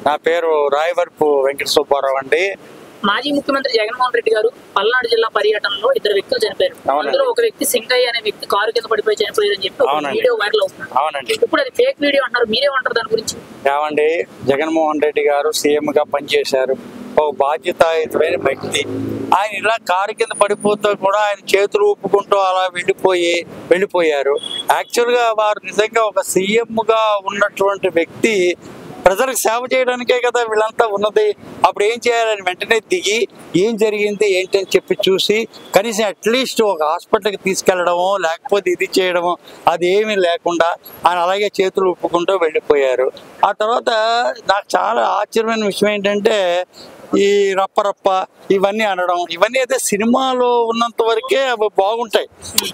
నా పేరు రాయవరపు వెంకట సుబ్బారావు అండి. మాజీ ముఖ్యమంత్రి జగన్మోహన్ రెడ్డి గారు పల్నాడు జిల్లా పర్యటనలో 2 వ్యక్తులు చనిపోయారు. అందులో ఒక వ్యక్తి సింగయ్య అనే వ్యక్తి కారు కింద పడిపోయి చనిపోయారు అని చెప్పి వీడియో వైరల్ అవుతుంది. అవునండి. ఇప్పుడు అది ఫేక్ వీడియో అంటారు, మీరేమంటారు దాని గురించి? ఏమండి, జగన్మోహన్ రెడ్డి గారు సీఎం గా పనిచేశారు, ఒక బాధ్యతాయుతమైన వ్యక్తి. ఆయన ఇలా కారు కింద పడిపోతూ కూడా ఆయన చేతులు ఊపుకుంటూ అలా వెళ్ళిపోయారు. యాక్చువల్గా వారు నిజంగా ఒక సీఎం గా ఉన్నటువంటి వ్యక్తి ప్రజలకు సేవ చేయడానికే కదా వీళ్ళంతా ఉన్నది. అప్పుడు ఏం చేయాలని వెంటనే దిగి ఏం జరిగింది ఏంటని చెప్పి చూసి కనీసం అట్లీస్ట్ ఒక హాస్పిటల్కి తీసుకెళ్లడమో లేకపోతే ఇది చేయడమో అది ఏమీ లేకుండా ఆయన అలాగే చేతులు ఊపుకుంటూ వెళ్ళిపోయారు. ఆ తర్వాత నాకు చాలా ఆశ్చర్యమైన విషయం ఏంటంటే ఈ రప్ప ఇవన్నీ అనడం, ఇవన్నీ అయితే సినిమాలో ఉన్నంత వరకే అవి బాగుంటాయి.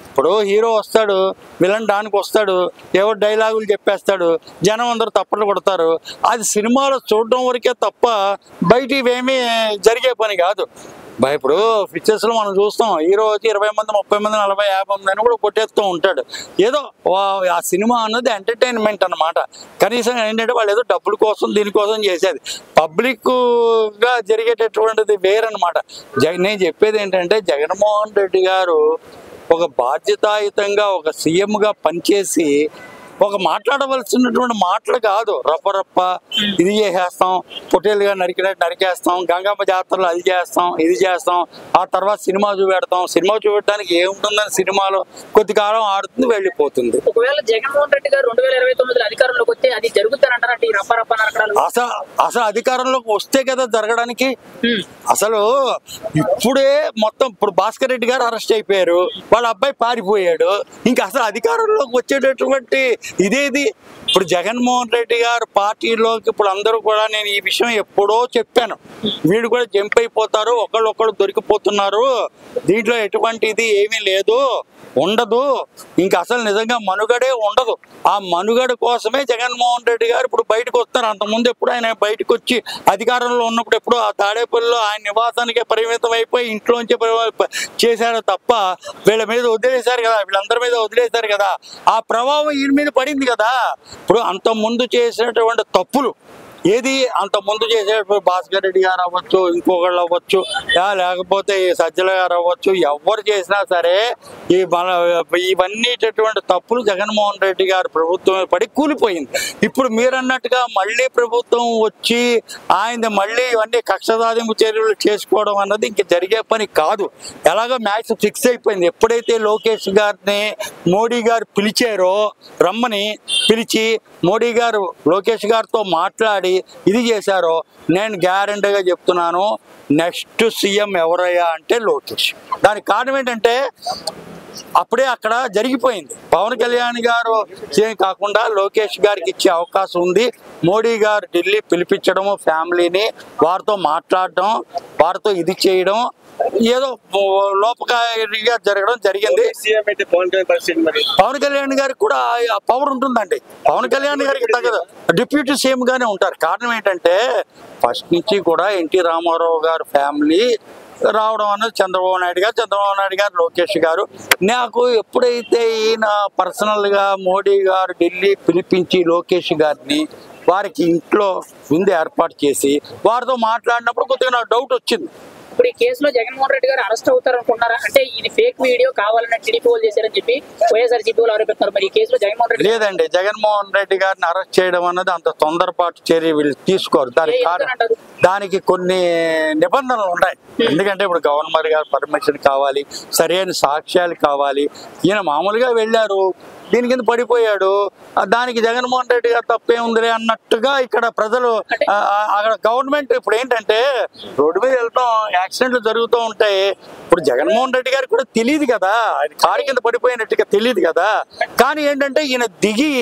ఇప్పుడు హీరో వస్తాడు, విలన్ డానికి వస్తాడు, ఏవో డైలాగులు చెప్పేస్తాడు, జనం అందరూ తప్పట్లు కొడతారు. అది సినిమాలో చూడడం వరకే తప్ప బయట ఇవేమీ జరిగే పని కాదు. ఇప్పుడు పిక్చర్స్ లో మనం చూస్తాం, హీరో వచ్చి 20 మంది 30 మంది 40 50 మంది అని కూడా కొట్టేస్తూ ఉంటాడు. ఏదో ఆ సినిమా అన్నది ఎంటర్టైన్మెంట్ అన్నమాట. కనీసం ఏంటంటే వాళ్ళు ఏదో డబ్బుల కోసం దీనికోసం చేసేది, పబ్లిక్ గా జరిగేటటువంటిది వేరనమాట. నేను చెప్పేది ఏంటంటే జగన్మోహన్ రెడ్డి గారు ఒక బాధ్యతాయుతంగా ఒక సీఎం గా పనిచేసి ఒక మాట్లాడవలసినటువంటి మాటలు కాదు. రప్ప ఇది చేసేస్తాం, పొట్టేలుగా నరికినట్టు నరికేస్తాం, గంగమ్మ జాతరలో అది చేస్తాం ఇది చేస్తాం, ఆ తర్వాత సినిమా చూపెడతాం. సినిమా చూపెట్టడానికి ఏముంటుందని సినిమాలో కొద్ది కాలం ఆడుతుంది, వెళ్ళిపోతుంది. ఒకవేళ జగన్మోహన్ రెడ్డి గారు 2029 అధికారంలోకి వస్తే అది జరుగుతారంటారంటే ఈ రప్ప నరకడాలు? అసలు అధికారంలోకి వస్తే కదా జరగడానికి. అసలు ఇప్పుడే మొత్తం ఇప్పుడు భాస్కర్ రెడ్డి గారు అరెస్ట్ అయిపోయారు, వాళ్ళ అబ్బాయి పారిపోయాడు. ఇంకా అసలు అధికారంలోకి వచ్చేటటువంటి ఇదేది? ఇప్పుడు జగన్మోహన్ రెడ్డి గారు పార్టీలోకి ఇప్పుడు అందరూ కూడా, నేను ఈ విషయం ఎప్పుడో చెప్పాను, వీడు కూడా జంప్ అయిపోతారు, ఒకళ్ళు దొరికిపోతున్నారు, దీంట్లో ఎటువంటి ఇది ఏమీ లేదు ఉండదు, ఇంకా అసలు నిజంగా మనుగడే ఉండదు. ఆ మనుగడ కోసమే జగన్మోహన్ రెడ్డి గారు ఇప్పుడు బయటకు వస్తారు. అంతకుముందు ఎప్పుడు ఆయన బయటకు వచ్చి అధికారంలో ఉన్నప్పుడు ఎప్పుడు ఆ తాడేపల్లిలో ఆయన నివాసానికే పరిమితం అయిపోయి ఇంట్లోంచి చేశారు తప్ప వీళ్ళ మీద వదిలేశారు కదా, వీళ్ళందరి మీద వదిలేశారు కదా, ఆ ప్రభావం ఈయన మీద పడింది కదా. ఇప్పుడు అంతకుముందు చేసినటువంటి తప్పులు ఏది, అంత ముందు చేసేటప్పుడు భాస్కర్ రెడ్డి గారు అవ్వచ్చు, ఇంకొకళ్ళు అవ్వచ్చు, లేకపోతే సజ్జల గారు అవ్వచ్చు, ఎవరు చేసినా సరే ఇవన్నీటటువంటి తప్పులు జగన్మోహన్ రెడ్డి గారు ప్రభుత్వం పడి కూలిపోయింది. ఇప్పుడు మీరు అన్నట్టుగా మళ్ళీ ప్రభుత్వం వచ్చి ఆయన మళ్ళీ ఇవన్నీ కక్ష సాధింపు చర్యలు చేసుకోవడం అన్నది ఇంక జరిగే పని కాదు. ఎలాగో మ్యాచ్ ఫిక్స్ అయిపోయింది. ఎప్పుడైతే లోకేష్ గారిని మోడీ గారు పిలిచారో, రమ్మని పిలిచి మోడీ గారు లోకేష్ గారితో మాట్లాడి ఇది చేశారో, నేను గ్యారెంటీగా చెప్తున్నాను, నెక్స్ట్ సీఎం ఎవరయ్యా అంటే లోకేష్. దానికి కారణం ఏంటంటే అప్పుడే అక్కడ జరిగిపోయింది. పవన్ కళ్యాణ్ గారు సీఎం కాకుండా లోకేష్ గారికి ఇచ్చే అవకాశం ఉంది. మోడీ గారు ఢిల్లీ పిలిపించడము, ఫ్యామిలీని వారితో మాట్లాడడం, వారితో ఇది చేయడం ఏదో లోపకారిగా జరగడం జరిగింది. పవన్ కళ్యాణ్ గారికి కూడా పవర్ ఉంటుందండి. పవన్ కళ్యాణ్ గారికి తగ్గదు, డిప్యూటీ సీఎం గానే ఉంటారు. కారణం ఏంటంటే ఫస్ట్ నుంచి కూడా ఎన్టీ రామారావు గారు ఫ్యామిలీ రావడం అన్నది చంద్రబాబు నాయుడు గారు లోకేష్ గారు. నాకు ఎప్పుడైతే ఈయన పర్సనల్ గా మోడీ గారు ఢిల్లీ పిలిపించి లోకేష్ గారిని వారికి ఇంట్లో విందు ఏర్పాటు చేసి వారితో మాట్లాడినప్పుడు కొద్దిగా నాకు డౌట్ వచ్చింది. ఇప్పుడు ఈ కేసులో జగన్మోహన్ రెడ్డి గారు అరెస్ట్ అవుతారు అనుకున్నారా? అంటే ఇది ఫేక్ వీడియో కావాలని టీడీపీ వాళ్ళు చేశారని చెప్పి వైఎస్ఆర్సీపీ వాళ్ళు ఆరోపిస్తున్నారు. మరి ఈ కేసులో జగన్మోహన్ రెడ్డి లేదండి, జగన్మోహన్ రెడ్డి గారిని అరెస్ట్ చేయడం అన్నది అంత తొందరపాటు చర్య వీళ్ళు తీసుకోరు. దానికి కొన్ని నిబంధనలు ఉన్నాయి. ఎందుకంటే ఇప్పుడు గవర్నర్ గారు పర్మిషన్ కావాలి, సరైన సాక్ష్యాలు కావాలి. ఈయన మామూలుగా వెళ్ళారు, దీని కింద పడిపోయాడు, దానికి జగన్మోహన్ రెడ్డి గారు తప్పే ఉందిలే అన్నట్టుగా ఇక్కడ ప్రజలు, అక్కడ గవర్నమెంట్ ఇప్పుడు ఏంటంటే రోడ్డు మీద వెళ్తాం, యాక్సిడెంట్లు జరుగుతూ ఉంటాయి. ఇప్పుడు జగన్మోహన్ రెడ్డి గారికి కూడా తెలియదు కదా, ఆయన కారు కింద పడిపోయినట్టుగా తెలియదు కదా. కానీ ఏంటంటే ఈయన దిగి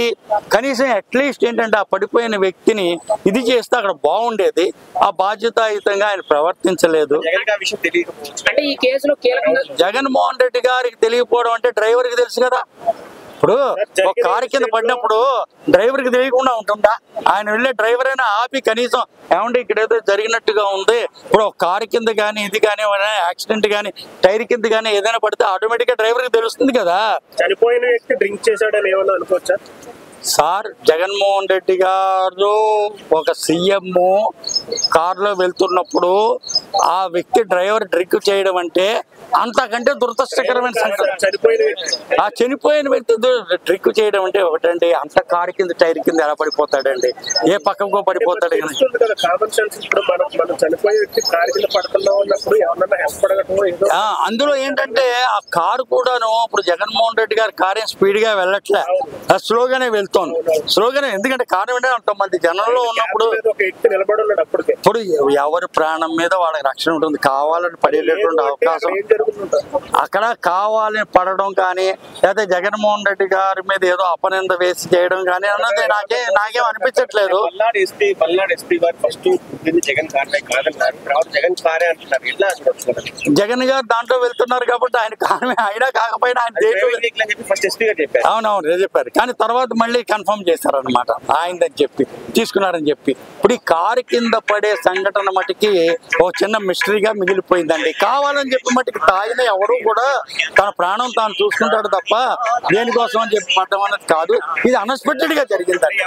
కనీసం అట్లీస్ట్ ఏంటంటే ఆ పడిపోయిన వ్యక్తిని ఇది చేస్తే అక్కడ బాగుండేది. ఆ బాధ్యతాయుతంగా ఆయన ప్రవర్తించలేదు. అంటే ఈ కేసులో జగన్మోహన్ రెడ్డి గారికి తెలియకపోవడం అంటే డ్రైవర్కి తెలుసు కదా. ఇప్పుడు ఒక కారు కింద పడినప్పుడు డ్రైవర్కి తెలియకుండా ఉంటుందా? ఆయన వెళ్ళే డ్రైవర్ అయినా ఆపి కనీసం ఏమంటే ఇక్కడ ఏదో జరిగినట్టుగా ఉంది, ఇప్పుడు ఒక కారు కింద కానీ ఇది కానీ యాక్సిడెంట్ కానీ టైర్ కింద కానీ ఏదైనా పడితే ఆటోమేటిక్ గా డ్రైవర్కి తెలుస్తుంది కదా. చనిపోయిన వ్యక్తి డ్రింక్ చేశాడని ఏమన్నా అనుకోవచ్చా? సార్ జగన్మోహన్ రెడ్డి గారు ఒక సీఎం కారులో వెళ్తున్నప్పుడు ఆ వ్యక్తి డ్రైవర్ డ్రింక్ చేయడం అంటే అంతకంటే దురదృష్టకరమైన సంఘటన. ఆ చనిపోయిన వ్యక్తి డ్రింక్ చేయడం అంటే ఒకటండి, అంత కారు కింద టైర్ కింద ఎలా పడిపోతాడండి, ఏ పక్కకో పడిపోతాడు. అందులో ఏంటంటే ఆ కారు కూడాను ఇప్పుడు జగన్మోహన్ రెడ్డి గారి కారు స్పీడ్ గా వెళ్ళట్లే, స్లోగానే వెళ్తోంది. స్లోగానే, ఎందుకంటే కారణం ఏంటంటే అంతమంది జనంలో ఉన్నప్పుడు ఇప్పుడు ఎవరి ప్రాణం మీద వాళ్ళకి రక్షణ ఉంటుంది. కావాలని పడేటటువంటి అవకాశం అక్కడ కావాలని పడడం కానీ, లేదా జగన్మోహన్ రెడ్డి గారి మీద ఏదో అపనింద వేసి చేయడం కానీ అన్నది నాకేం అనిపించట్లేదు. జగన్ గారు దాంట్లో వెళ్తున్నారు కాబట్టి ఆయన కారణమే అయినా కాకపోయినా ఆయన అవునవును చెప్పారు, కానీ తర్వాత మళ్ళీ కన్ఫర్మ్ చేశారనమాట ఆయనదని చెప్పి తీసుకున్నారని చెప్పి. ఇప్పుడు ఈ కారు కింద పడే సంఘటన మటుకి ఓ చిన్న మిస్టరీగా మిగిలిపోయిందండి. కావాలని చెప్పి మటుకి తాగిన ఎవరు కూడా తన ప్రాణం తాను చూసుకుంటాడు తప్ప దేనికోసం అని చెప్పి పడ్డం అన్నది కాదు. ఇది అన్ఎక్స్పెక్టెడ్ గా జరిగిందండి.